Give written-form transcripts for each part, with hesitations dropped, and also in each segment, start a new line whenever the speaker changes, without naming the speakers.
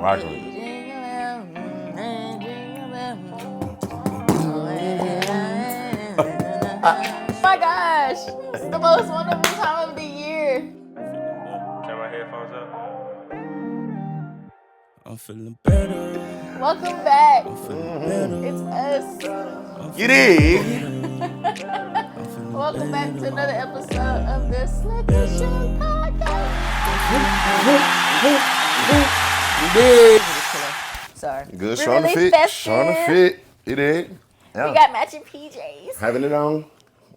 rock with it.
Oh my gosh, this is the most wonderful time of the year.
Turn my headphones up.
I'm feeling better.
Welcome back.
I'm feeling better.
It's us.
You dig?
Welcome back to another episode of the Slick and Shug podcast.
You dig?
Sorry.
Good,
We're
showing
really
the fit.
festive.
Showing the fit. You dig? Yeah.
We got matching PJs.
Having it on.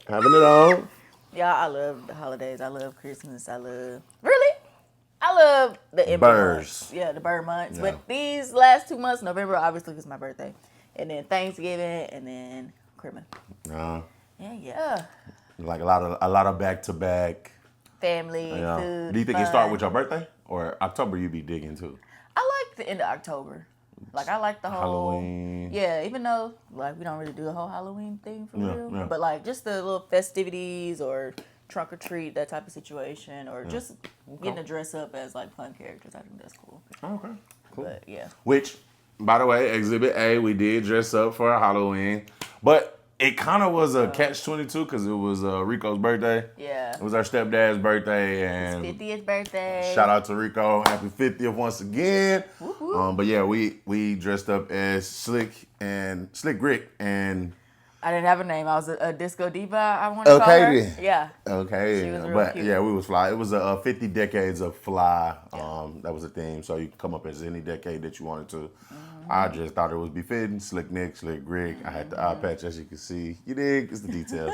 Having it on.
Y'all, I love the holidays. I love Christmas. I love the Ember
Birds.
months. Yeah, the bird months.
Yeah.
But these last 2 months, November obviously is my birthday, and then Thanksgiving, and then Christmas. Yeah.
Like a lot of back to back.
Family, food.
Do you think
fun.
it start with your birthday or October? You be digging too.
I like the end of October. Like I like the whole
Halloween.
Yeah, even though like we don't really do the whole Halloween thing for real,
yeah.
but like just the little festivities or trunk or treat, that type of situation, or just getting to dress up as like fun characters. I think that's cool.
Okay, cool.
But yeah,
Which, by the way, Exhibit A, we did dress up for Halloween, but it kind of was a catch-22 because it was Rico's birthday.
yeah.
It was our stepdad's birthday, and
50th birthday.
shout out to Rico. Happy 50th once again.
Woo-hoo.
But yeah, we dressed up as Slick Rick and
I didn't have a name. I was a disco diva. I want to call her.
then.
Yeah.
Okay.
She was real
But
cute.
yeah, we was fly. It was a 50 decades of fly. That was the theme. So you could come up as any decade that you wanted to. I just thought it was befitting. Slick Nick, Slick Rick. I had the eye patch, as you can see. You dig? It's the details.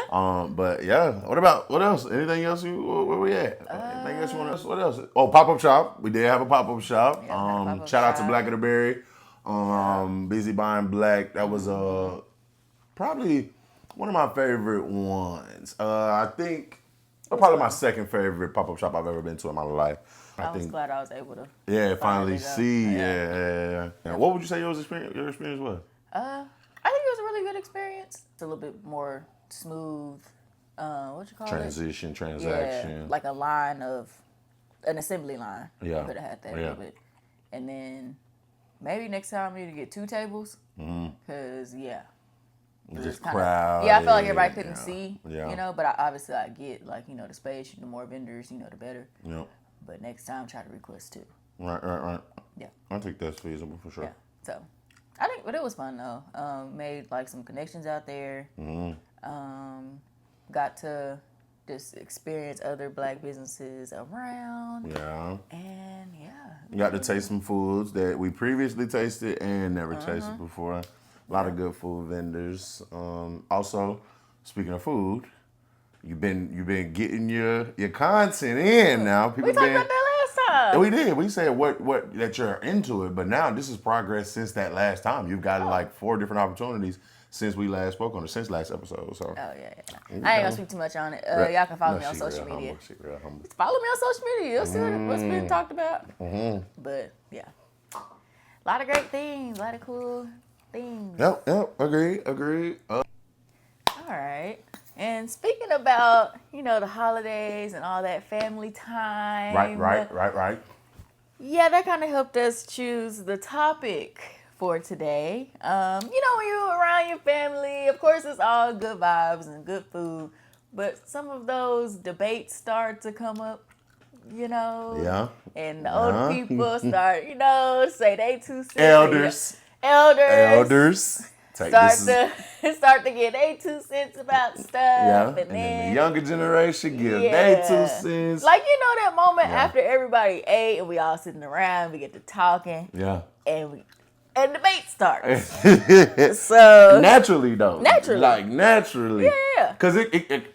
But yeah, what else? Anything else? Where we at? Anything else you want to? What else? Oh, pop-up shop. We did have a pop-up shop.
Yeah, pop-up
Shout out to
shop.
Black of the Berry. Busy Buying Black. That was probably one of my favorite ones. I think probably my second favorite pop-up shop I've ever been to in my life.
I was glad I was able to.
Finally
go.
see. Yeah. What would you say your experience was?
I think it was a really good experience. It's a little bit more smooth. What you call it?
Transaction.
Yeah, like an assembly line.
Yeah.
Could have had that a
Yeah.
little bit. And then maybe next time we need to get 2 tables. Because,
Just
kinda-
crowd.
Yeah, I felt like everybody couldn't see,
Yeah.
but obviously I get, like, the space, the more vendors, the better.
Yep.
But next time, try to request 2.
Right.
Yeah.
I think that's feasible for sure.
Yeah. So, but it was fun, though. Made, like, some connections out there. Got to just experience other Black businesses around.
Yeah.
And,
You got to taste some foods that we previously tasted and never tasted before. A lot of good food vendors. Also, speaking of food, you've been getting your content in now. People
we talked about that last time.
We did. We said what that you're into it, but now this is progress since that last time. You've gotten like 4 different opportunities since we last spoke on it, since last episode. So
Oh, yeah. I ain't going to speak too much on it. Y'all can follow me on
she
social
real
media.
humble, she real humble.
Follow me on social media. You'll see what's been talked about. But, yeah. A lot of great things. A lot of cool things.
Yep. Agreed.
All right. And speaking about, the holidays and all that family time.
Right.
Yeah, that kind of helped us choose the topic for today. When you're around your family, of course, it's all good vibes and good food. But some of those debates start to come up,
Yeah.
And the older people start, say they 2 cents.
Elders.
Start to get they 2 cents about stuff.
Yeah.
And
then
then
the younger generation give they 2 cents.
Like, that moment after everybody ate and we all sitting around, we get to talking.
Yeah.
And debate starts. So
Naturally though.
Naturally.
Like naturally.
Yeah.
Because it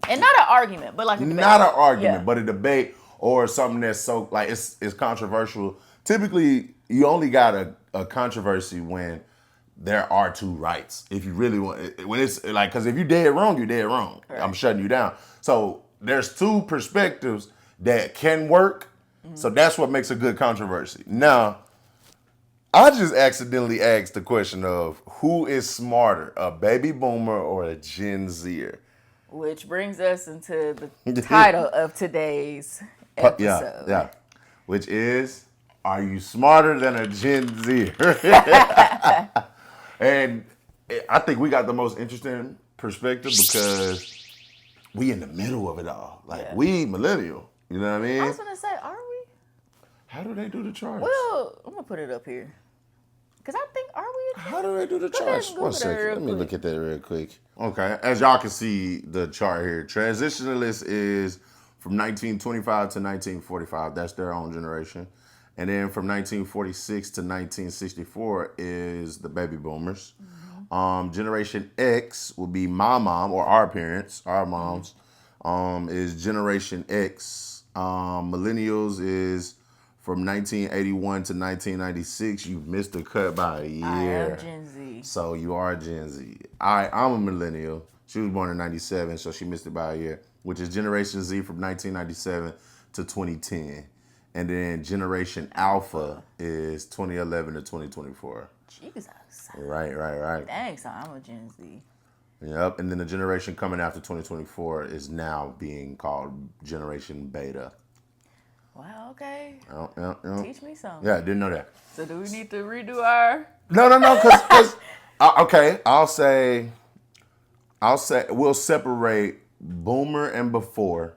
and not an argument, but like a debate.
not an argument,
Yeah.
but a debate or something that's so like it's controversial. Typically, you only got a controversy when there are 2 rights. If you really want, when it's like, because if you dead wrong, you're dead wrong.
Right.
I'm shutting you down. So there's 2 perspectives that can work. So that's what makes a good controversy. Now, I just accidentally asked the question of who is smarter, a baby boomer or a Gen Zer?
Which brings us into the title of today's episode.
Yeah. Which is Are you smarter than a Gen Z? And I think we got the most interesting perspective because we in the middle of it all. Like,
Yeah.
we millennial. You know what I mean?
I was gonna say, are we?
How do they do the charts?
Well, I'm gonna put it up here. Cause I think, are we?
How do they do the
ahead
charts?
and Google
One
that
second.
real
Let me
quick.
look at that real quick. Okay. As y'all can see the chart here, transitionalist is from 1925 to 1945. That's their own generation. And then from 1946 to 1964 is the baby boomers. Generation X will be my mom or our parents, our moms. Is Generation X. Millennials is from 1981 to 1996. You missed the cut by a year.
I am Gen Z.
So you are Gen Z. I'm a millennial. She was born in 97, so she missed it by a year, which is Generation Z from 1997 to 2010. And then Generation Alpha is 2011 to 2024.
Jesus.
Right.
Dang, so I'm a Gen Z.
Yep. And then the generation coming after 2024 is now being called Generation Beta.
Wow, okay.
Yep.
Teach me something.
Yeah, didn't know that.
So do we need to redo our...
No, because okay, I'll say we'll separate boomer and before.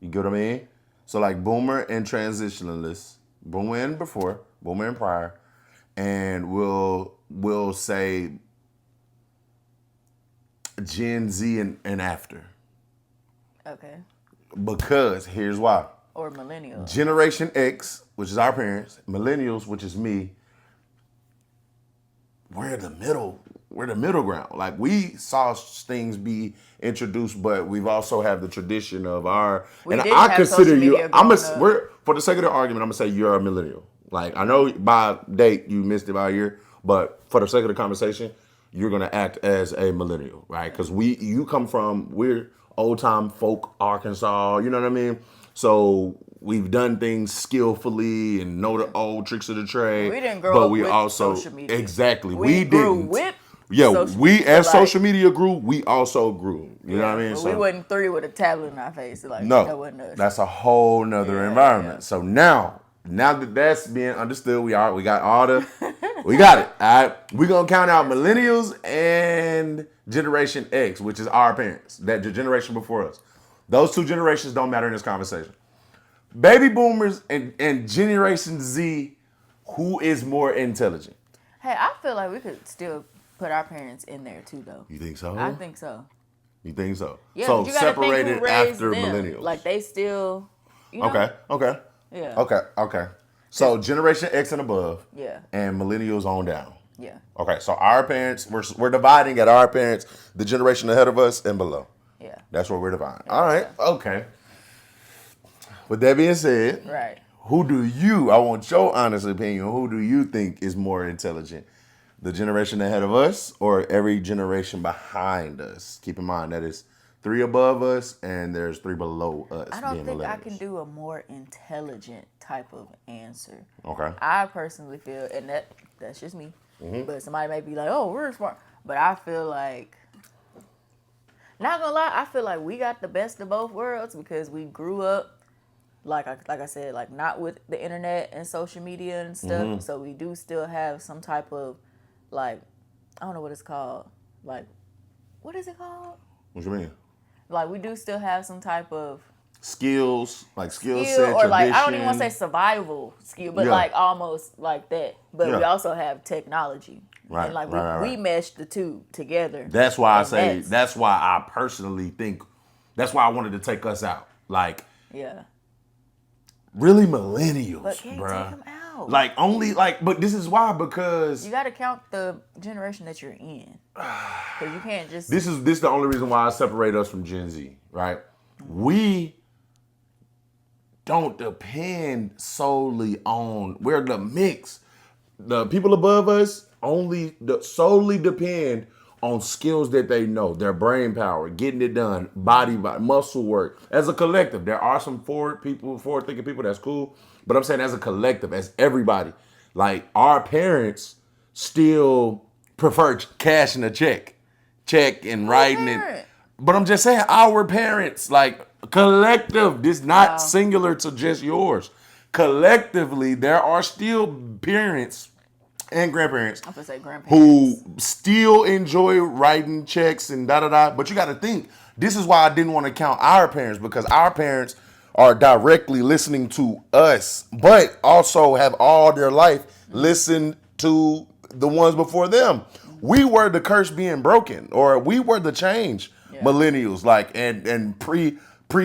You get what I mean? So like boomer and transitionalists, boomer and before, boomer and prior, and we'll say Gen Z and after.
Okay.
Because here's why.
Or millennial.
Generation X, which is our parents, millennials, which is me, we're the middle ground. Like, we saw things be introduced, but we've also have the tradition of our.
We
and
didn't
I
have
consider
social
you.
media growing up.
We're for the sake of the argument, I'm gonna say you're a millennial. Like, I know by date you missed it by a year, but for the sake of the conversation, you're gonna act as a millennial, right? Because we're old time folk Arkansas. You know what I mean? So we've done things skillfully and know the old tricks of the trade.
We didn't grow
but
up
we
with
also
social media.
exactly
We
we
grew
didn't.
with
Yeah,
social
we
media,
as
like-
social media grew, we also grew. You know what I mean?
But we wasn't three with a tablet in our face. Like, that
no,
wasn't us.
that's a whole nother environment.
yeah.
So now that that's being understood, we got all the, we got it. All right, we're gonna count out millennials and Generation X, which is our parents, that the generation before us. Those two generations don't matter in this conversation. Baby boomers and Generation Z, who is more intelligent?
Hey, I feel like we could still put our parents in there too, though.
You think so?
I think so.
You think so?
Yeah,
So
but you gotta think
separated
who raised
after
them.
millennials.
Like, they still, you know?
Okay.
Yeah.
Okay. So Generation X and above.
Yeah.
And millennials on down.
Yeah.
Okay, so our parents, we're dividing at our parents, the generation ahead of us and below.
Yeah.
That's what we're dividing. All right, okay. With that being said,
Right.
I want your honest opinion, who do you think is more intelligent? The generation ahead of us or every generation behind us? Keep in mind that is 3 above us and there's 3 below us.
I don't
being
think I
millennials.
can do a more intelligent type of answer.
Okay.
I personally feel, and that's just me,
Mm-hmm.
but somebody may be like, oh, we're smart. But I feel like, not gonna lie, I feel like we got the best of both worlds because we grew up, like I said, like not with the internet and social media and stuff.
Mm-hmm.
So we do still have some type of, like, I don't know what it's called. Like, what is it called?
What you mean?
Like, we do still have some type of
Skills, like skill
skill,
set,
or
tradition.
like, I don't even want to say survival skill, but
Yeah.
like almost like that. But we
Yeah.
also have technology.
Right,
And like
right.
we meshed the two together.
That's why I
And
say, that's why I personally think, that's why I wanted to take us out. Like,
yeah.
really millennials,
But can't
bruh.
take them out.
Like, only, like, but this is why, because
You got to count the generation that you're in. Because you can't just.
this is the only reason why I separate us from Gen Z, right? We don't depend solely on, we're the mix. The people above us solely depend on skills that they know, their brain power, getting it done, body, muscle work. As a collective, there are some forward-thinking people, that's cool. But I'm saying as a collective, as everybody, like our parents still prefer cashing a check and writing it.
parent?
But I'm just saying our parents, like collective, this not singular to just yours. collectively, there are still parents and grandparents
I'm gonna say grandparents
who still enjoy writing checks and da-da-da. But you got to think, this is why I didn't want to count our parents, because our parents are directly listening to us, but also have all their life listened to the ones before them. We were the curse being broken, or we were the change millennials, like and pre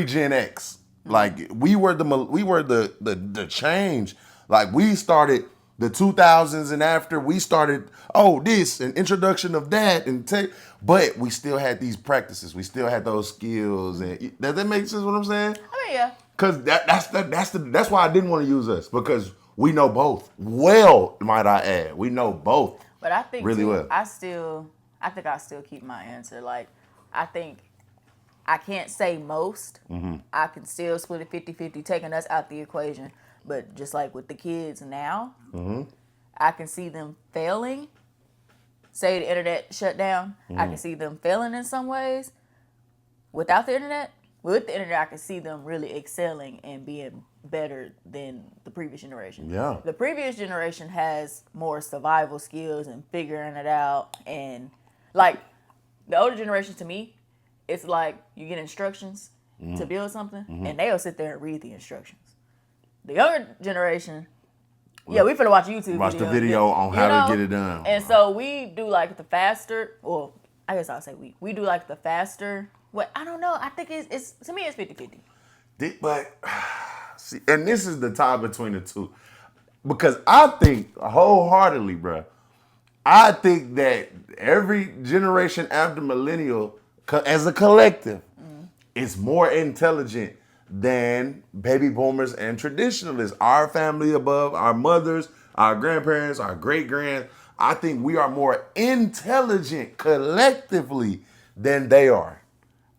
Gen X. Like we were the change. Like we started the 2000s and after, we started this and introduction of that and but we still had these practices. We still had those skills. And does that make sense? What I'm saying?
I mean, yeah.
Because that's why I didn't want to use us, because we know both well. Might I add, we know both.
But I think
really
too,
well.
I think I still keep my answer. Like, I think I can't say most.
Mm-hmm.
I can still split it 50-50, taking us out the equation. But just like with the kids now,
Mm-hmm.
I can see them failing. Say the internet shut down, I can see them failing in some ways. Without the internet, with the internet, I can see them really excelling and being better than the previous generation.
Yeah.
The previous generation has more survival skills and figuring it out. And like the older generation, to me, it's like you get instructions to build something and they'll sit there and read the instructions. The younger generation, we finna watch YouTube
Watch the video on how to get it done.
And so we do like the faster, well, I guess I'll say we do like the faster. What, I don't know. I think it's to me it's 50-50.
But see, and this is the tie between the two, because I think wholeheartedly, bro. I think that every generation after millennial, as a collective, is more intelligent than baby boomers and traditionalists. Our family above, our mothers, our grandparents, our great grands. I think we are more intelligent collectively than they are.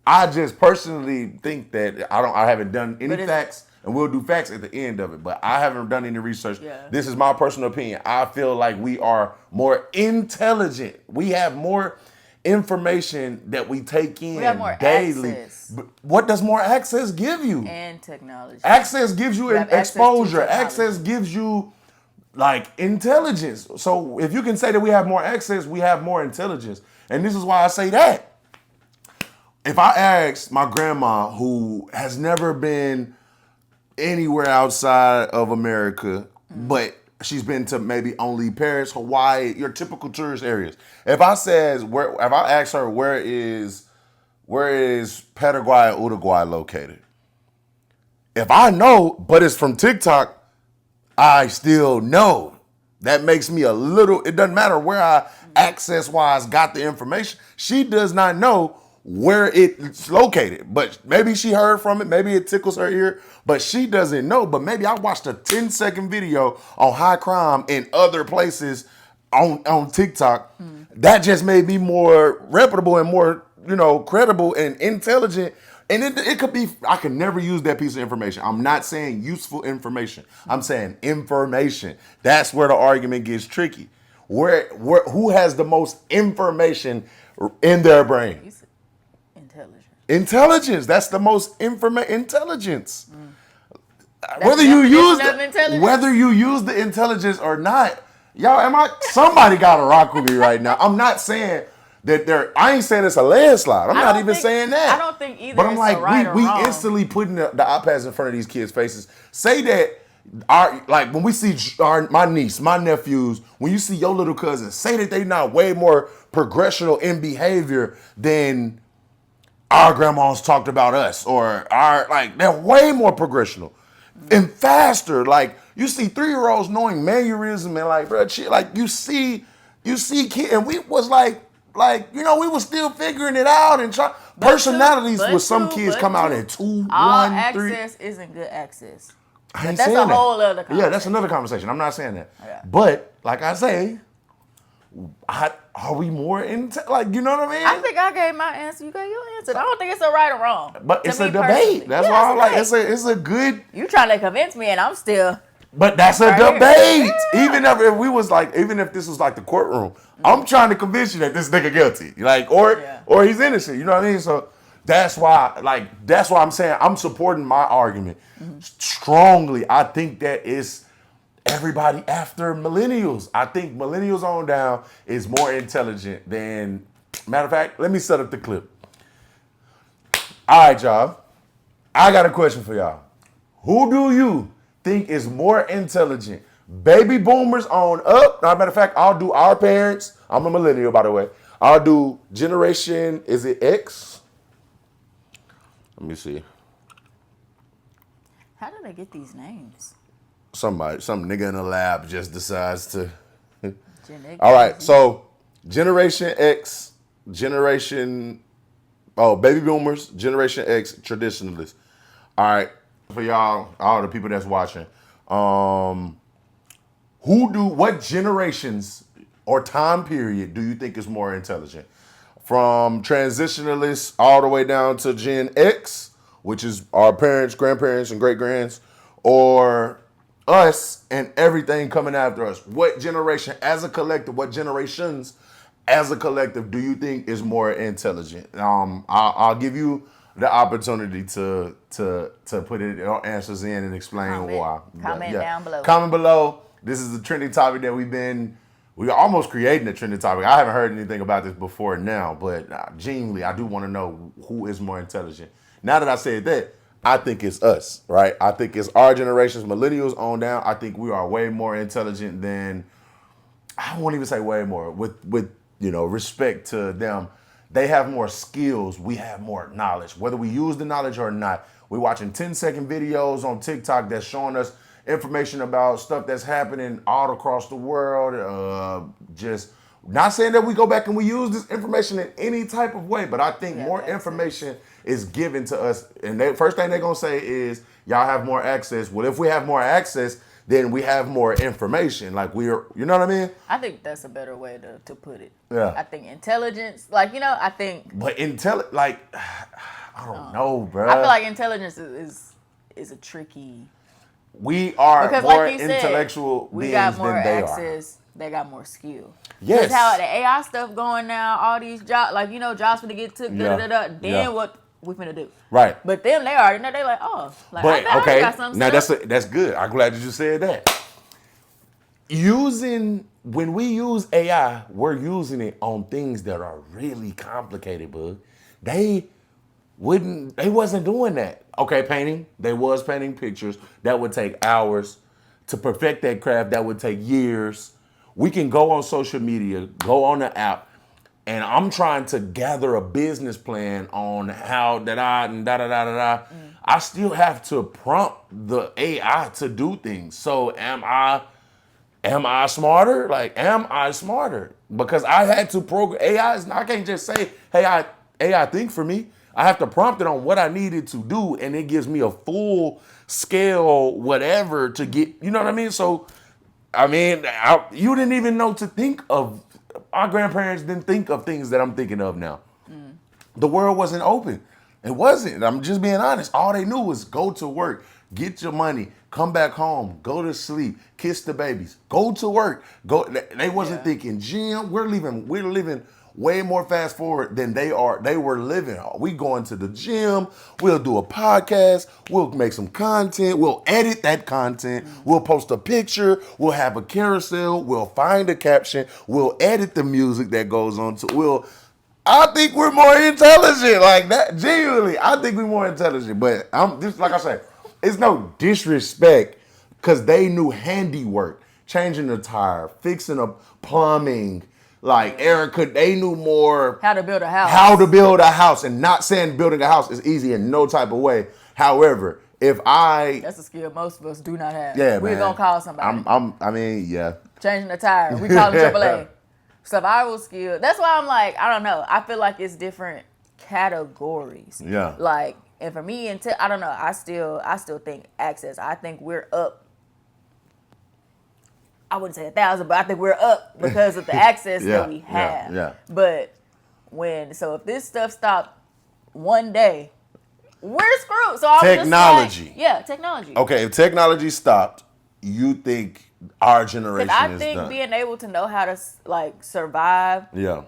I just personally think that I haven't done any facts, and we'll do facts at the end of it, but I haven't done any research.
Yeah.
This is my personal opinion. I feel like we are more intelligent. We have more information that we take in
We have more
daily.
access.
But what does more access give you?
And technology.
Access gives you
We have access to
exposure.
technology.
Access gives you like intelligence. So if you can say that we have more access, we have more intelligence. And this is why I say that. If I ask my grandma, who has never been anywhere outside of America, but she's been to maybe only Paris, Hawaii, your typical tourist areas. If I ask her where is Paraguay and Uruguay located? If I know, but it's from TikTok, I still know. That makes me it doesn't matter where I access-wise got the information. She does not know where it's located, but maybe she heard from it, maybe it tickles her ear, but she doesn't know. But maybe I watched a 10-second video on high crime in other places on TikTok. That just made me more reputable and more, credible and intelligent. And it could be, I could never use that piece of information. I'm not saying useful information. I'm saying information. That's where the argument gets tricky. Who has the most information in their brain? Intelligence. That's the most intelligence. Whether you use the intelligence or not, somebody gotta rock with me right now. I'm not saying that I ain't saying it's a landslide. I'm not even saying that.
I don't think either.
But I'm like, we
wrong.
instantly putting the iPads in front of these kids' faces. Say that when we see my niece, my nephews, when you see your little cousins, say that they not way more progressional in behavior than our grandmas talked about us, or they're way more progressional and faster. Like you see 3-year-olds knowing mannerism and bro, shit. Like you see kids, and we was we was still figuring it out and try personalities with some kids come out at 2, 1, 3.
All access isn't good access. That's a whole other conversation.
Yeah, that's another conversation. I'm not saying that.
Yeah.
But like I say, are we more into you know what I mean?
I think I gave my answer. You got your answer. I don't think it's a right or wrong.
But it's a debate. That's why I'm like, it's a good.
You trying to convince me, and I'm still.
But that's a debate. Yeah. Even if this was the courtroom, I'm trying to convince you that this nigga guilty, or he's innocent. You know what I mean? So That's why I'm saying I'm supporting my argument strongly. I think that is everybody after millennials. I think millennials on down is more intelligent than. Matter of fact, let me set up the clip. All right, y'all. I got a question for y'all. Who do you think is more intelligent? Baby boomers on up. Matter of fact, I'll do our parents. I'm a millennial, by the way. I'll do generation, is it X? Let me see.
How do they get these names?
Some nigga in the lab just decides to.
Gen X.
All right, so generation X, baby boomers, generation X, traditionalists. All right, for y'all, all the people that's watching, what generations or time period do you think is more intelligent? From transitionalists all the way down to Gen X, which is our parents, grandparents, and great-grands, or us and everything coming after us. What generation as a collective, what generations as a collective do you think is more intelligent? I'll give you the opportunity to put it answers in and explain why.
Comment down below.
Comment below. This is a trending topic that we're almost creating a trending topic. I haven't heard anything about this before now, but genuinely, I do want to know who is more intelligent. Now that I said that, I think it's us, right? I think it's our generations, millennials on down. I think we are way more intelligent than, I won't even say way more, with respect to them. They have more skills. We have more knowledge. Whether we use the knowledge or not, we're watching 10-second videos on TikTok that's showing us information about stuff that's happening all across the world. Just not saying that we go back and we use this information in any type of way, but I think more information is given to us. And the first thing they're going to say is, y'all have more access. Well, if we have more access, then we have more information. Like you know what I mean?
I think that's a better way to put it.
Yeah.
I think intelligence, I think.
But I don't know, bro.
I feel like intelligence is a tricky.
We are
because
more
like you
intellectual
said, we
beings
got more
than they
access. They got more skill.
Yes.
Because how the AI stuff going now, all these jobs, jobs finna get took, then what we finna do?
Right.
But them, they already know. They like,
but
I
okay,
got something.
now that's good. I'm glad that you said that. When we use AI, we're using it on things that are really complicated, bud. They wasn't doing that. Okay, painting. They was painting pictures. That would take hours. To perfect that craft, that would take years. We can go on social media, go on the app, and I'm trying to gather a business plan on how I still have to prompt the AI to do things. So am I smarter? Am I smarter? Because I had to program AI. I can't just say, hey, AI think for me. I have to prompt it on what I needed to do, and it gives me a full scale whatever to get, you know what I mean? So, you didn't even know to think of, our grandparents didn't think of things that I'm thinking of now. The world wasn't open. It wasn't. I'm just being honest. All they knew was go to work, get your money, come back home, go to sleep, kiss the babies, go to work. They wasn't thinking gym. We're living way more fast forward than they were living. We going to the gym, we'll do a podcast, we'll make some content, we'll edit that content, we'll post a picture, we'll have a carousel, we'll find a caption, we'll edit the music that goes on to, I think we're more intelligent like that. Genuinely, I think we're more intelligent, but I'm just, like I said, it's no disrespect because they knew handiwork, changing the tire, fixing up plumbing, Erica, they knew more
how to build a house. And not saying building a house is easy in no type of way. However, that's a skill most of us do not have.
Yeah,
we're gonna call somebody.
Yeah.
Changing the tire. We call it AAA. Survival skill. That's why I'm like, I don't know. I feel like it's different categories.
Yeah.
And for me, I don't know. I still think access. I think we're up. I wouldn't say 1,000, but I think we're up because of the access that we have.
Yeah.
But if this stuff stopped one day, we're screwed. So I'm
technology.
Technology.
Okay, if technology stopped, you think our generation is done?
I think being able to know how to survive.
Yeah.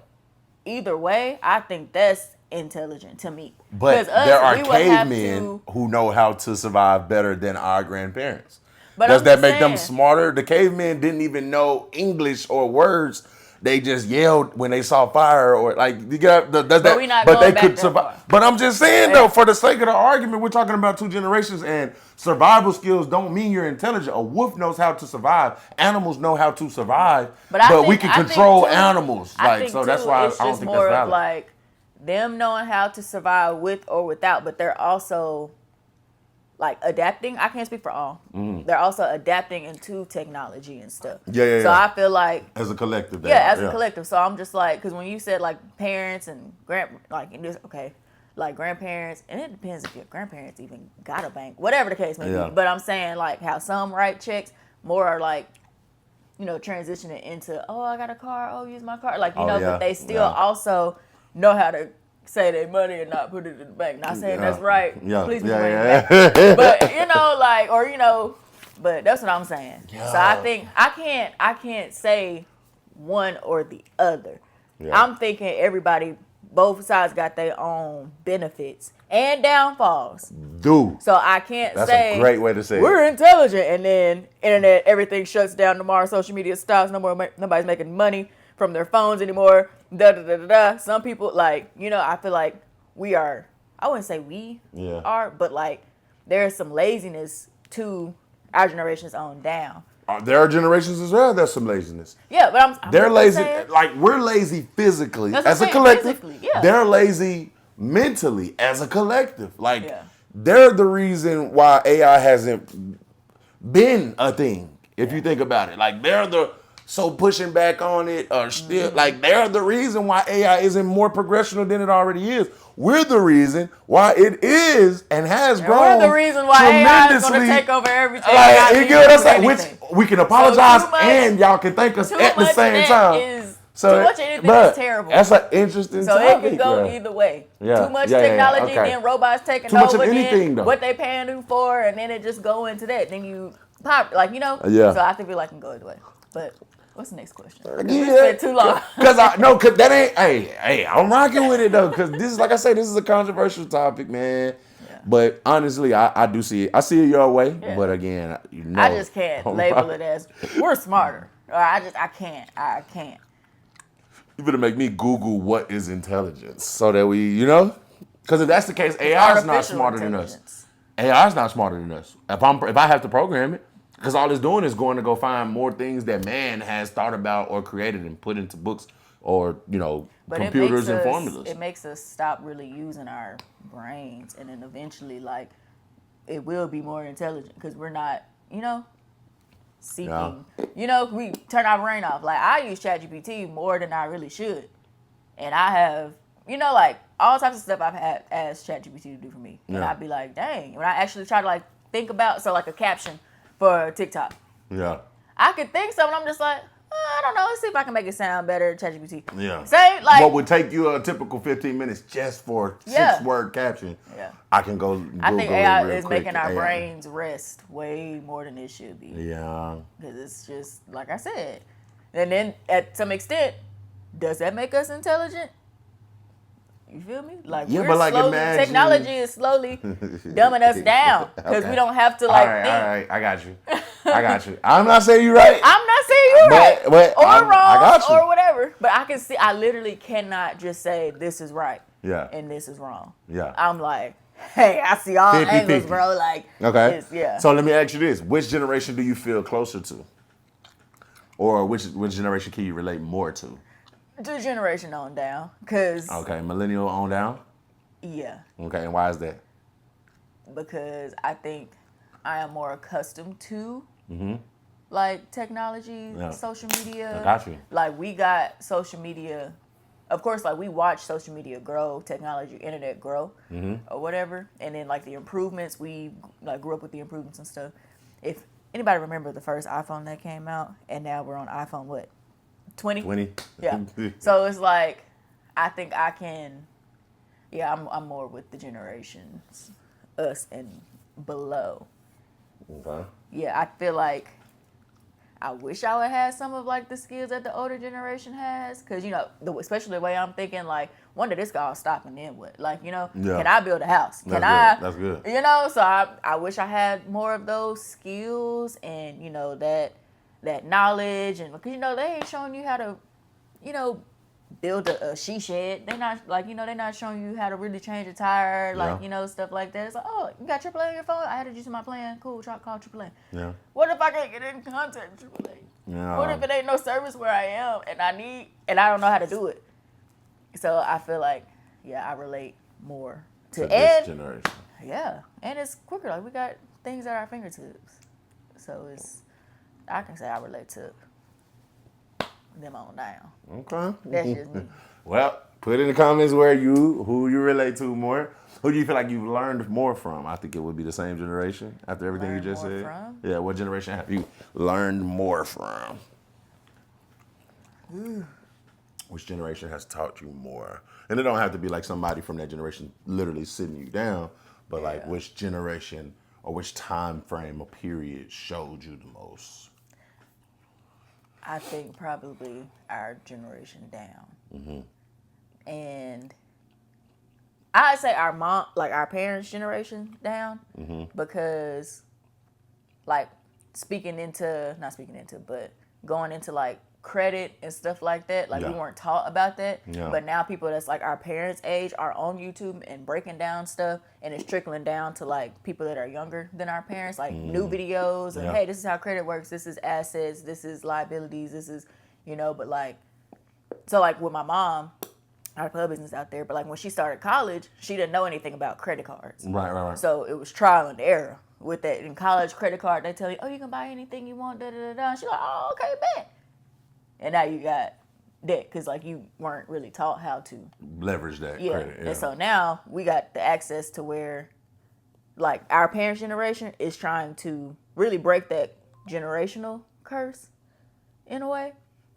Either way, I think that's intelligent to me.
But
'Cause us,
there are
we would have
cavemen
to-
who know how to survive better than our grandparents.
But
Does
I'm
that
just
make them
saying.
smarter? The cavemen didn't even know English or words. They just yelled when they saw fire, or like you got. Does that?
we not
But
going
they
back
could
that
survive.
far.
But I'm just saying
Yeah.
though, for the sake of the argument, we're talking about 2 generations, and survival skills don't mean you're intelligent. A wolf knows how to survive. Animals know how to survive.
But I
we
think-
can
I think,
control
too,
animals.
I
Like
think,
so, that's
too,
why I
it's
don't
just
think
more
that's
of
valid.
like them knowing how to survive with or without, but they're also like adapting. I can't speak for all. They're also adapting into technology and stuff.
Yeah.
So I feel like
As a collective.
as a collective. So I'm just like, because when you said like parents and like grandparents, and it depends if your grandparents even got a bank, whatever the case may
Yeah.
be. But I'm saying like how some write checks, more are like, transitioning into, oh, I got a car, oh, use my car. Like, but they still also know how to say their money and not put it in the bank. Not saying that's right. Please put your money in the bank. But, but that's what I'm saying. So I think I can't say one or the other.
Yeah.
I'm thinking everybody, both sides got their own benefits and downfalls.
Dude.
So I can't
That's
say
a great way to say
we're intelligent, and then internet, everything shuts down tomorrow. Social media stops. Nobody's making money from their phones anymore. Some people I feel like we are. I wouldn't say we are, but like there's some laziness to our generation's own down.
There are generations as well that's some laziness.
Yeah, but I'm
They're lazy.
saying.
Like we're lazy physically
That's what
as a
I'm saying,
collective.
physically, yeah.
They're lazy mentally as a collective. Like
Yeah.
they're the reason why AI hasn't been a thing. If you think about it, like they're the pushing back on it or still like they're the reason why AI isn't more progressional than it already is. We're the reason why it is and has grown.
We're the reason why AI is going to
tremendously.
take over everything.
Like, you get what I'm saying? Which
Anything.
we can apologize
too much-
and y'all can thank us
Too
at the
much of
same
that
time.
is-
So,
too much of anything
bruh,
is terrible.
That's an interesting
So
topic.
it could go
bruh.
either way.
Yeah.
Too much
Yeah,
technology,
okay.
then robots taking
Too much of
over,
anything,
then
though.
what they paying you for, and then it just go into that. Then you pop,
Yeah.
So I feel like it can go either way. But what's the next question? 'Cause we
Yeah.
spent too long.
Cause that ain't. Hey, I'm rocking with it though. Cause this is, like I say, this is a controversial topic, man.
Yeah.
But honestly, I do see it. I see it your way.
Yeah.
But again,
I just can't
I'm
label
right.
it as we're smarter. Or I can't.
You better make me Google what is intelligence so that we, because if that's the case, AI is not
Artificial
smarter than us.
intelligence.
AI is not smarter than us. If I have to program it, because all it's doing is going to go find more things that man has thought about or created and put into books or
But
computers and formulas.
It makes us stop really using our brains, and then eventually, it will be more intelligent because we're not, seeking. We turn our brain off. Like I use ChatGPT more than I really should, and I have, all types of stuff I've had asked ChatGPT to do for me, and
Yeah.
I'd be like, dang. When I actually try to think about, so a caption for TikTok,
Yeah.
I could think something. I'm just like, I don't know. Let's see if I can make it sound better. ChatGPT.
Yeah.
Say
what would take you a typical 15 minutes just for a
Yeah.
6-word caption,
Yeah.
I can go Google
I think
it
AI
real
is
quick.
making our
AI.
brains rest way more than it should be.
Yeah.
Because it's just, like I said. And then, at some extent, does that make us intelligent? You feel me?
Yeah,
we're
but
slowly,
imagine-
technology is slowly dumbing us down. Because
Okay.
we don't have to,
All right,
think.
all right. I got you. I'm not saying you're right.
I'm not saying you're right.
But
Or
I
wrong.
got you.
Or whatever. But I literally cannot just say this is right.
Yeah.
And this is wrong.
Yeah.
I'm like, hey, I see all
50-50.
angles, bro.
Okay.
Yeah.
So let me ask you this: which generation do you feel closer to, or which generation can you relate more to?
The generation on down, cause
Okay, millennial on down.
yeah,
Okay, and why is that?
because I think I am more accustomed to technology,
Yeah.
social media.
I got you.
We got social media. Of course, we watch social media grow, technology, internet grow, or whatever, and then the improvements. We grew up with the improvements and stuff. If anybody remember the first iPhone that came out, and now we're on iPhone what, 20?
20.
Yeah. So it's I think I can. Yeah, I'm more with the generations, us and below.
Okay.
Yeah, I feel like I wish I would have some of the skills that the older generation has, because especially the way I'm thinking, one day this could all stop and then what? Like,
Yeah.
can I build a house? Can
That's good.
So I wish I had more of those skills and, that knowledge. And because, they ain't showing you how to, build a she shed. They not like, they're not showing you how to really change a tire, like, stuff like that. It's like, oh, you got AAA on your phone? I added you to my plan. Cool, try to call AAA.
Yeah.
What if I can't get in contact with AAA?
Yeah.
What if it ain't no service where I am and I don't know how to do it? So I feel like, I relate more to
this generation.
Yeah, and it's quicker. Like, we got things at our fingertips. So I can say I relate to them on down.
Okay.
That's just me.
Well, put in the comments who you relate to more. Who do you feel like you've learned more from? I think it would be the same generation after everything
Learned
you just
more
said.
from?
Yeah, what generation have you learned more from? Which generation has taught you more? And it don't have to be like somebody from that generation literally sitting you down, but like which generation or which time frame or period showed you the most?
I think probably our generation down. And I'd say our parents' generation down, because like but going into like credit and stuff like that, like we weren't taught about that.
Yeah.
But now people that's like our parents' age are on YouTube and breaking down stuff, and it's trickling down to like people that are younger than our parents, like new videos and hey, this is how credit works, this is assets, this is liabilities, this is but like, so like with my mom, our club business out there, but like when she started college, she didn't know anything about credit cards.
Right.
So it was trial and error with that. In college, credit card, they tell you, oh, you can buy anything you want, da-da-da-da. She's like, oh, okay, bet. And now you got debt because like you weren't really taught how to
leverage that credit. Yeah.
And so now we got the access to where like our parents' generation is trying to really break that generational curse in a way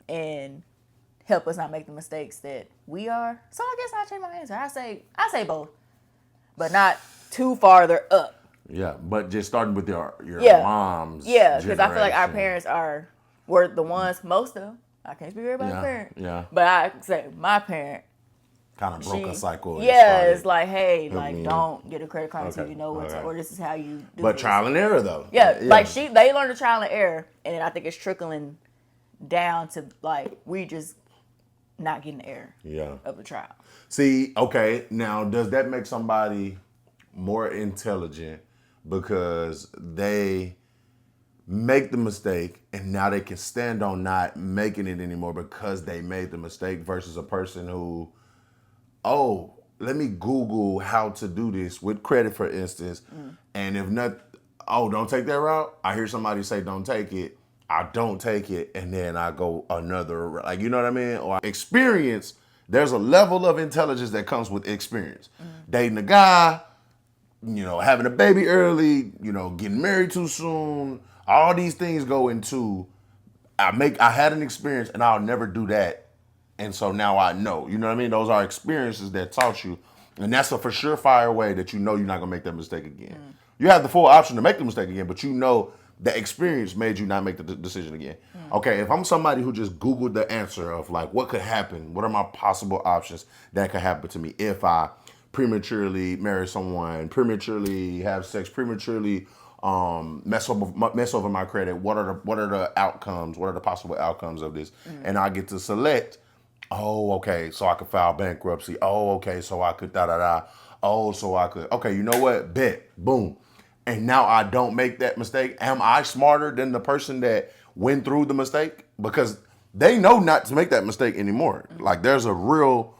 and help us not make the mistakes that we are. So I guess I change my answer. I say both, but not too farther up.
Yeah, but just starting with your mom's.
Yeah, because I feel like our parents were the ones, most of them. I can't speak about my parent.
Yeah.
But I say my parent
kind of broke a cycle.
Yeah, it's like, hey, like don't get a credit card until you know what to, or this is how you do it.
But trial and error though.
Yeah, like they learned the trial and error, and then I think it's trickling down to like we just not getting the error of the trial.
See, okay, now does that make somebody more intelligent because they make the mistake and now they can stand on not making it anymore because they made the mistake versus a person who, oh, let me Google how to do this with credit, for instance, and if not, oh, don't take that route. I hear somebody say don't take it. I don't take it, and then I go another, like, you know what I mean? Or experience, there's a level of intelligence that comes with experience. Dating a guy, having a baby early, getting married too soon, all these things go into, I had an experience and I'll never do that. And so now I know, you know what I mean? Those are experiences that taught you. And that's a for sure fire way that you're not going to make that mistake again. You have the full option to make the mistake again, but the experience made you not make the decision again. Okay, if I'm somebody who just Googled the answer of like, what could happen? What are my possible options that could happen to me if I prematurely marry someone, prematurely have sex, prematurely mess over my credit? What are the outcomes? What are the possible outcomes of this? And I get to select. Oh, okay, so I could file bankruptcy. Oh, okay, so I could da-da-da. Oh, so I could, okay, you know what? Bet, boom. And now I don't make that mistake. Am I smarter than the person that went through the mistake? Because they know not to make that mistake anymore. Like there's a real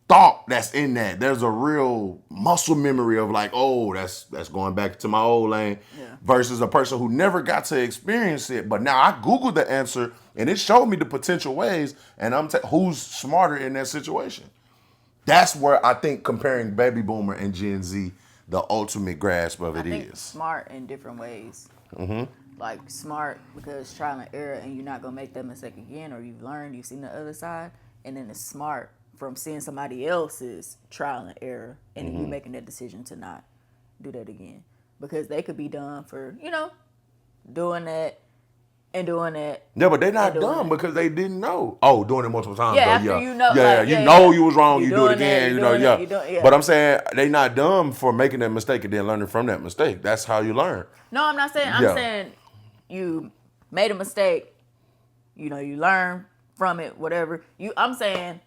thought that's in that. There's a real muscle memory of like, oh, that's going back to my old lane. Versus a person who never got to experience it. But now I Googled the answer and it showed me the potential ways, and who's smarter in that situation. That's where I think comparing baby boomer and Gen Z, the ultimate grasp of it is.
Smart in different ways. Like smart because trial and error, and you're not gonna make that mistake again, or you've learned, you've seen the other side, and then it's smart from seeing somebody else's trial and error, and you making that decision to not do that again, because they could be done for doing that, and doing it.
Yeah, but they're not
doing
dumb
it.
because they didn't know. Oh, doing it multiple times.
Yeah,
though,
after
yeah.
you know,
Yeah,
like,
you
yeah,
know
yeah.
you was wrong.
You
You do it
doing that,
again.
you
You know,
doing
yeah.
it, you doing- yeah.
But I'm saying they not dumb for making that mistake and then learning from that mistake. That's how you learn.
No, I'm not saying. I'm
Yeah.
saying you made a mistake. You know, you learn from it. Whatever. I'm saying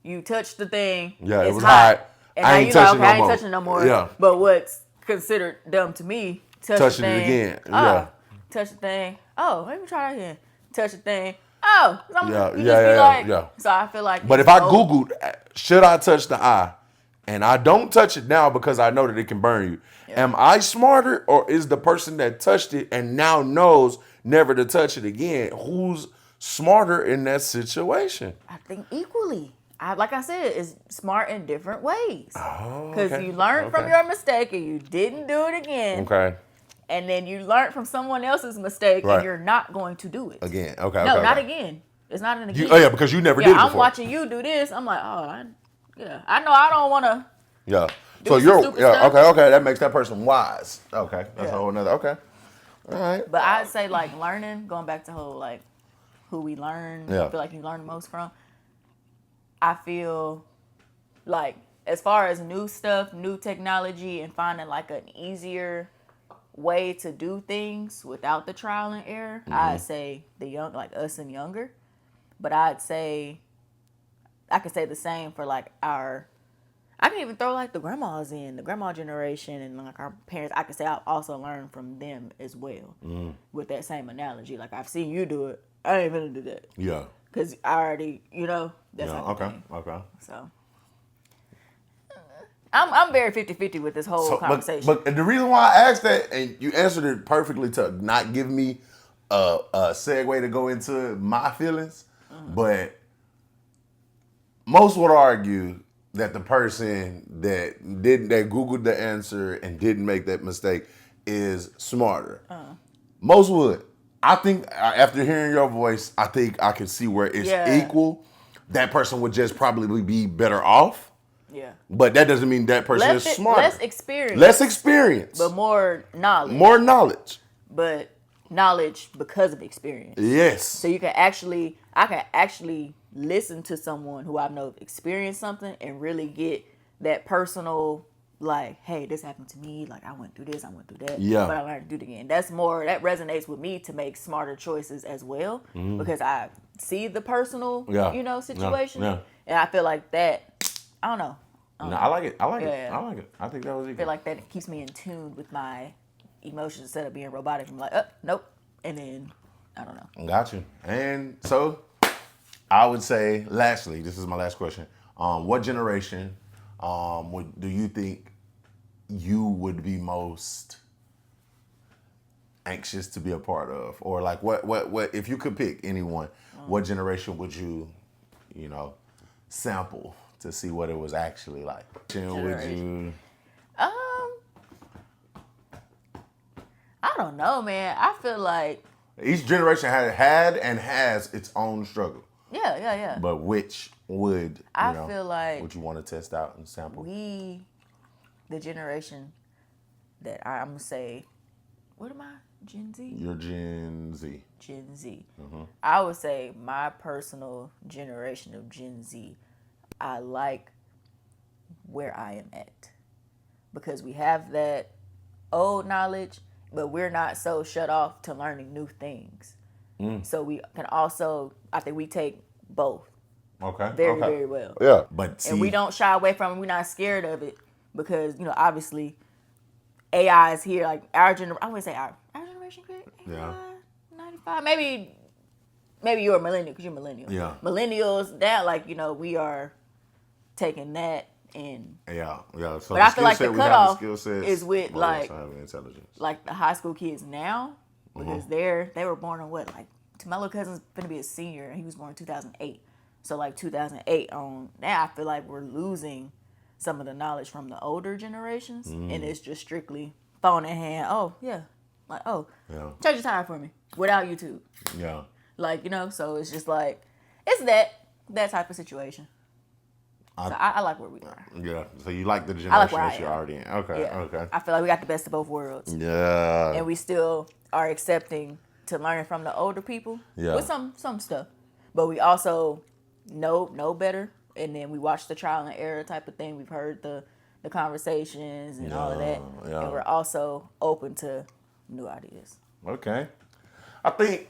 you touched the thing.
Yeah, it
it's
was hot.
and
I
now
ain't
you
touching
like, okay,
no
I
more.
ain't touching no more.
Yeah.
But what's considered dumb to me, touch
Touching
the
it
thing.
again.
Oh,
Yeah.
touch the thing. Oh, let me try that again. Touch the thing. Oh,
Yeah,
you
yeah,
just be
yeah,
like.
yeah.
So I feel like.
But
it's
if I
both.
Googled, should I touch the eye? And I don't touch it now because I know that it can burn you.
Yeah.
Am I smarter or is the person that touched it and now knows never to touch it again? Who's smarter in that situation?
I think equally. Like I said, it's smart in different ways.
Oh,
Because
okay.
you learned from
Okay.
your mistake and you didn't do it again.
Okay.
And then you learned from someone else's mistake
Right.
and you're not going to do it.
Again. Okay.
No,
okay,
not
okay.
again. It's not an again.
Oh yeah, because you never did it
I'm
before.
watching you do this. I'm like, I know I don't want to.
Yeah.
Do
So
some
you're
stupid stuff.
okay. That makes that person wise. Okay. That's
Yeah.
a whole nother. Okay. All right.
But I'd say like learning, going back to whole like who we learn,
Yeah.
I feel like you learn the most from. I feel like as far as new stuff, new technology, and finding like an easier way to do things without the trial and error, I'd say the young, like us and younger. But I'd say I could say the same for like I can even throw like the grandmas in, the grandma generation, and like our parents. I could say I've also learned from them as well with that same analogy. Like I've seen you do it. I ain't gonna do that
Yeah.
because I already, that's
Yeah.
type of
Okay.
thing.
Okay.
So I'm very 50-50 with this whole conversation.
But the reason why I asked that, and you answered it perfectly to not give me a segue to go into my feelings, but most would argue that the person that Googled the answer and didn't make that mistake is smarter. Most would. I think after hearing your voice, I think I can see where it's equal. That person would just probably be better off.
Yeah.
But that doesn't mean that person is smarter.
Less experience.
Less experience.
But more knowledge.
More knowledge.
But knowledge because of experience.
Yes.
So I can actually listen to someone who I know experienced something and really get that personal, like, hey, this happened to me. Like, I went through this, I went through that.
Yeah.
But I learned to do it again. That resonates with me to make smarter choices as well because I see the personal, situation.
Yeah.
And I feel like that, I don't know.
No, I like it. I like it.
Yeah.
I like it. I think that was
I
equal.
feel like that keeps me in tune with my emotions instead of being robotic. I'm like, nope. And then, I don't know.
Got you. And so, I would say, lastly, this is my last question. What generation do you think you would be most anxious to be a part of? Or like, what if you could pick anyone, what generation would you sample to see what it was actually like? Would you?
I don't know, man. I feel like,
Each generation had and has its own struggle.
yeah.
But which would
feel like
would you want to test out and sample?
the generation that I'm gonna say, what am I? Gen Z?
You're Gen Z.
Gen Z. I would say my personal generation of Gen Z, I like where I am at. Because we have that old knowledge, but we're not so shut off to learning new things. So we can also, I think we take both
Okay.
very,
okay.
very well.
Yeah, but see,
And we don't shy away from it. We're not scared of it because, obviously AI is here. Like our generation, I wouldn't say our generation,
Yeah.
95, maybe you're a millennial because you're a millennial.
Yeah.
Millennials, that we are taking that and
Yeah. So
But I feel like the cutoff is with,
but we
like-
also have intelligence.
like the high school kids now because they were born in what, like Tamelo cousin's gonna be a senior and he was born in 2008. So like 2008 on now, I feel like we're losing some of the knowledge from the older generations, and it's just strictly phone in hand. Oh yeah, like
Yeah.
change your tire for me without YouTube.
Yeah.
Like so it's just like it's that type of situation. So I like where we are.
Yeah. So you like the
like
generation
where I
that you're
am.
already in. Okay.
Yeah.
Okay.
I feel like we got the best of both worlds,
Yeah.
and we still are accepting to learning from the older people
Yeah.
with some stuff, but we also know better, and then we watch the trial and error type of thing. We've heard the conversations and all of that,
Yeah.
and we're also open to new ideas.
Okay. I think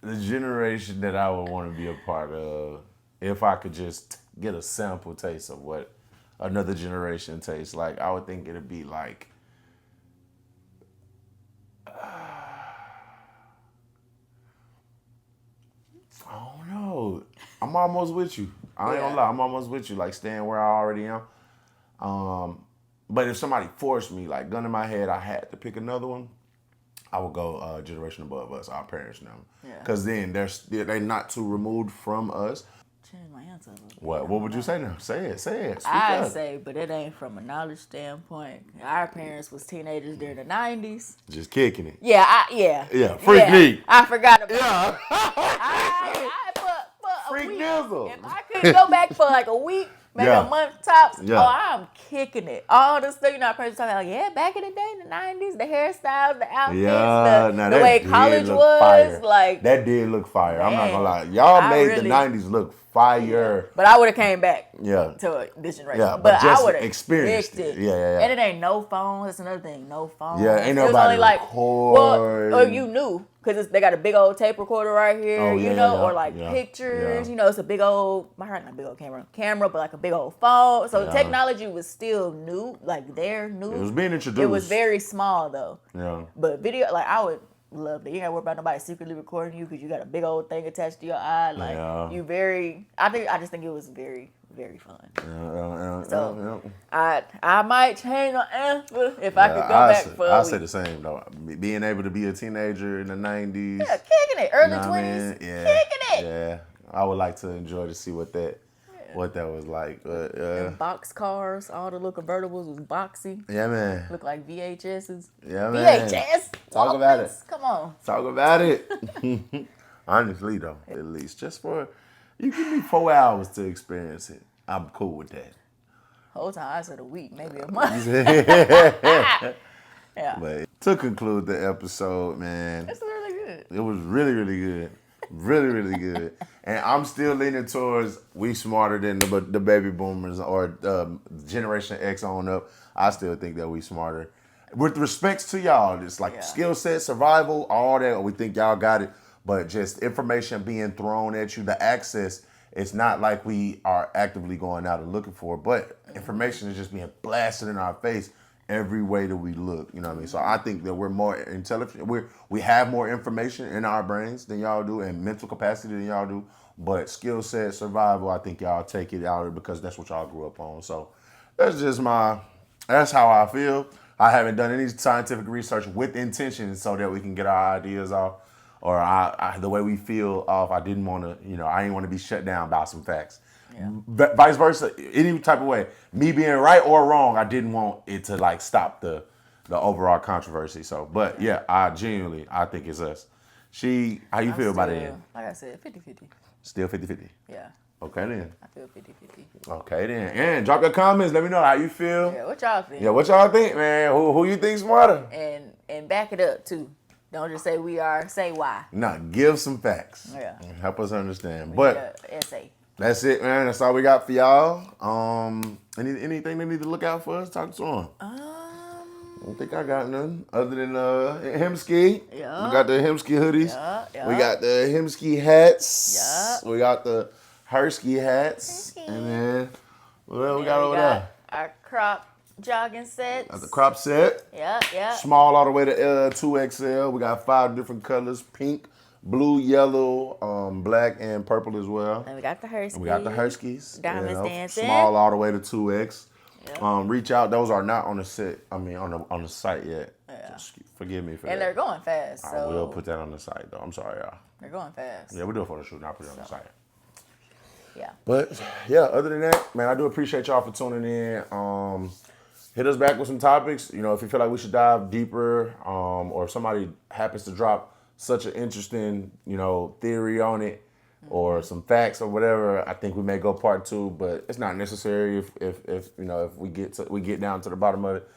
the generation that I would want to be a part of, if I could just get a sample taste of what another generation tastes like, I would think it'd be like I don't know. I'm almost with you. I ain't gonna lie. I'm almost with you. Like staying where I already am. But if somebody forced me, like gun in my head, I had to pick another one, I would go generation above us, our parents now.
Yeah.
Because then they're not too removed from us.
Change my answer.
What would you say now? Say it. Speak
I
up.
say, but it ain't from a knowledge standpoint. Our parents was teenagers during the 90s.
Just kicking it.
Yeah,
freak me.
I forgot about
Yeah.
I for
Freak
a week.
nizzle.
If I could go back for like a week, maybe
Yeah.
a month tops,
Yeah.
oh, I'm kicking it. All the stuff, our parents talking about, yeah, back in the day, in the 90s, the hairstyles, the outfits,
Yeah,
the way college was.
fire.
Like,
That did look fire. I'm not
Man,
gonna lie. Y'all
I
made
really-
the 90s look fire.
but I would have came back
Yeah.
to this generation.
Yeah,
but
but just
I would have
experienced it. Yeah.
And it ain't no phones. That's another thing. No phones.
Yeah, ain't
It was
nobody
only like,
record.
or you knew because they got a big old tape recorder right here,
Oh,
you
yeah,
know,
yeah,
or like
yeah,
pictures.
yeah.
It's a big old, not big old camera, but like a big old phone. So
Yeah.
technology was still new, like they're new.
It was being introduced.
It was very small though.
Yeah.
But video, like I would love that. You ain't gotta worry about nobody secretly recording you because you got a big old thing attached to your eye. Like
Yeah.
I just think it was very, very fun.
Yeah.
So I might change my answer if I could go back for a
I
week.
say the same though. Being able to be a teenager in the 90s.
Yeah, kicking it. Early
know what I
20s.
mean? Yeah.
Kicking it.
Yeah. I would like to enjoy to see what that was like. But
Them box cars, all the little convertibles was boxy.
yeah, man.
Look like VHSs.
Yeah, man.
VHS.
Talk about it.
Come on.
Talk about it. Honestly though, at least just for you give me 4 hours to experience it. I'm cool with that.
Whole time I said a week, maybe a month. Yeah.
But to conclude the episode, man,
It's really good.
it was really, really good. Really, really good. And I'm still leaning towards we smarter than the baby boomers or Generation X on up. I still think that we smarter. With respects to y'all, it's like skill set, survival, all that. We think y'all got it. But just information being thrown at you, the access, it's not like we are actively going out and looking for it. But information is just being blasted in our face every way that we look. You know what I mean? So I think that we're more intelligent. We have more information in our brains than y'all do and mental capacity than y'all do. But skill set, survival, I think y'all take it out because that's what y'all grew up on. So that's how I feel. I haven't done any scientific research with intention so that we can get our ideas off or the way we feel off. I didn't want to, I didn't want to be shut down by some facts. Yeah. Vice versa, any type of way. Me being right or wrong, I didn't want it to like stop the overall controversy. So, but yeah, I think it's us. How you feel about it?
Like I said, 50-50.
Still 50-50.
Yeah.
Okay then.
I feel 50-50.
Okay then. And drop your comments. Let me know how you feel.
Yeah, what y'all think?
Yeah, what y'all think, man? Who you think smarter?
And back it up too. Don't just say we are, say why.
Nah, give some facts.
Yeah.
Help us understand.
We
But
need a essay.
that's it, man. That's all we got for y'all. Anything they need to look out for us? Talk to them. I don't think I got nothing other than Hemsky.
Yeah.
We got the Hemsky hoodies.
Yeah.
We got the Hemsky hats.
Yeah.
We got the Hersky hats.
Hersky.
And then what we
And
got over there?
Our crop jogging sets.
Got the crop set.
Yeah.
Small all the way to 2XL. We got 5 different colors: pink, blue, yellow, black, and purple as well.
And we got the Hurskies.
We got the Hurskies.
Diamonds dancing.
Small all the way to 2X.
Yep.
Reach out. Those are not on the set. I mean, on the site yet.
Yeah.
Just forgive me for
And
that.
they're going fast. So
I will put that on the site though. I'm sorry, y'all.
they're going fast.
Yeah, we do it for the shoot, not put it on the site.
Yeah.
But yeah, other than that, man, I do appreciate y'all for tuning in. Hit us back with some topics. If you feel like we should dive deeper, or if somebody happens to drop such an interesting, theory on it, or some facts or whatever, I think we may go part 2. But it's not necessary if we get down to the bottom of it.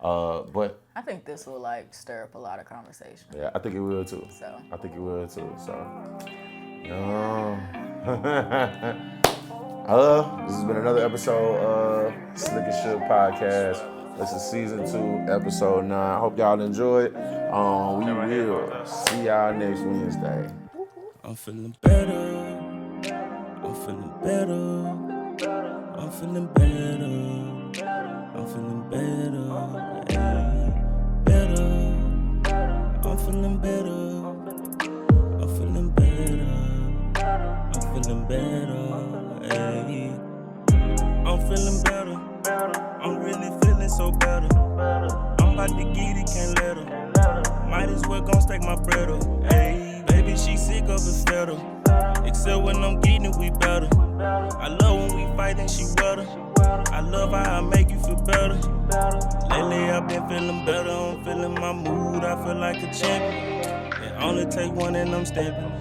But
I think this will like stir up a lot of conversation.
yeah, I think it will too.
So
I think it will too. So, this has been another episode of Slick and Shug podcast. This is season 2, episode 9. I hope y'all enjoyed. We will see y'all next Wednesday.
I'm feeling better. I'm feeling better. I'm feeling better. I'm feeling better. Ay, better. I'm feeling better. I'm feeling better. I'm feeling better. Ay. I'm feeling better. I'm really feeling so better. I'm about to get it, can't let her. Might as well gon' stack my bread up. Ay, baby, she sick of it better. Except when I'm getting it, we better. I love when we fight and she better. I love how I make you feel better. Lately I've been feeling better. I'm feeling my mood. I feel like a champion. It only take one and I'm stamping.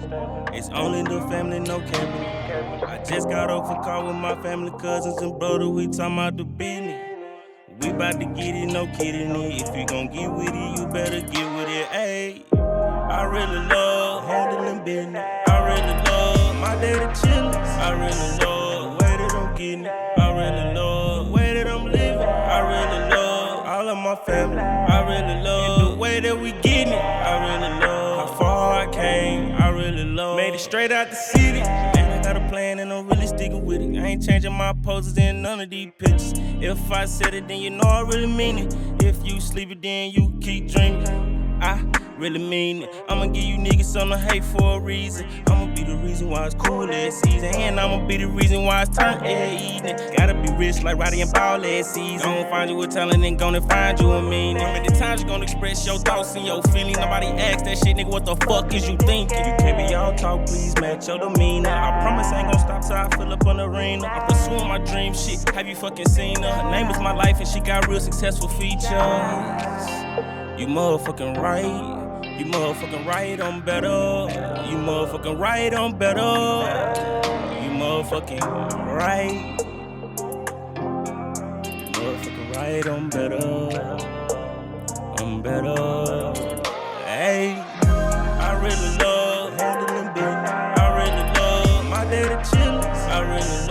It's only the family, no camping. I just got off a call with my family, cousins and brother. We talking about the business. We bout to get it, no kidding it. If you gon' get with it, you better get with it. Ayy, I really love handling business. I really love my daily chillin'. I really love the way that I'm getting it. I really love the way that I'm living. I really love all of my family. I really love the way that we getting it. I really love how far I came. I really love made it straight out the city. And I got a plan and I'm really sticking with it. I ain't changing my poses in none of these pictures. If I said it, then you know I really mean it. If you sleep it, then you keep dreaming. I really mean it. I'ma give you niggas some to hate for a reason. I'ma be the reason why it's cool last season. And I'ma be the reason why it's turn every evening. Gotta be rich like Roddy and Ball last season. Gonna find you with talent and gonna find you a meaning. How many times you gonna express your thoughts and your feelings? Nobody asked that shit, nigga, what the fuck is you thinking? You can't be all talk, please match your demeanor. I promise I ain't gonna stop till I fill up an arena. I'm pursuing my dream shit, have you fucking seen her? Her name is my life and she got real successful features. You motherfucking right. You motherfucking right, I'm better. You motherfucking right, I'm better. You motherfucking right. You motherfucking right, I'm better. I'm better. Hey, I really love handling business. I really love my daily chillin'. I really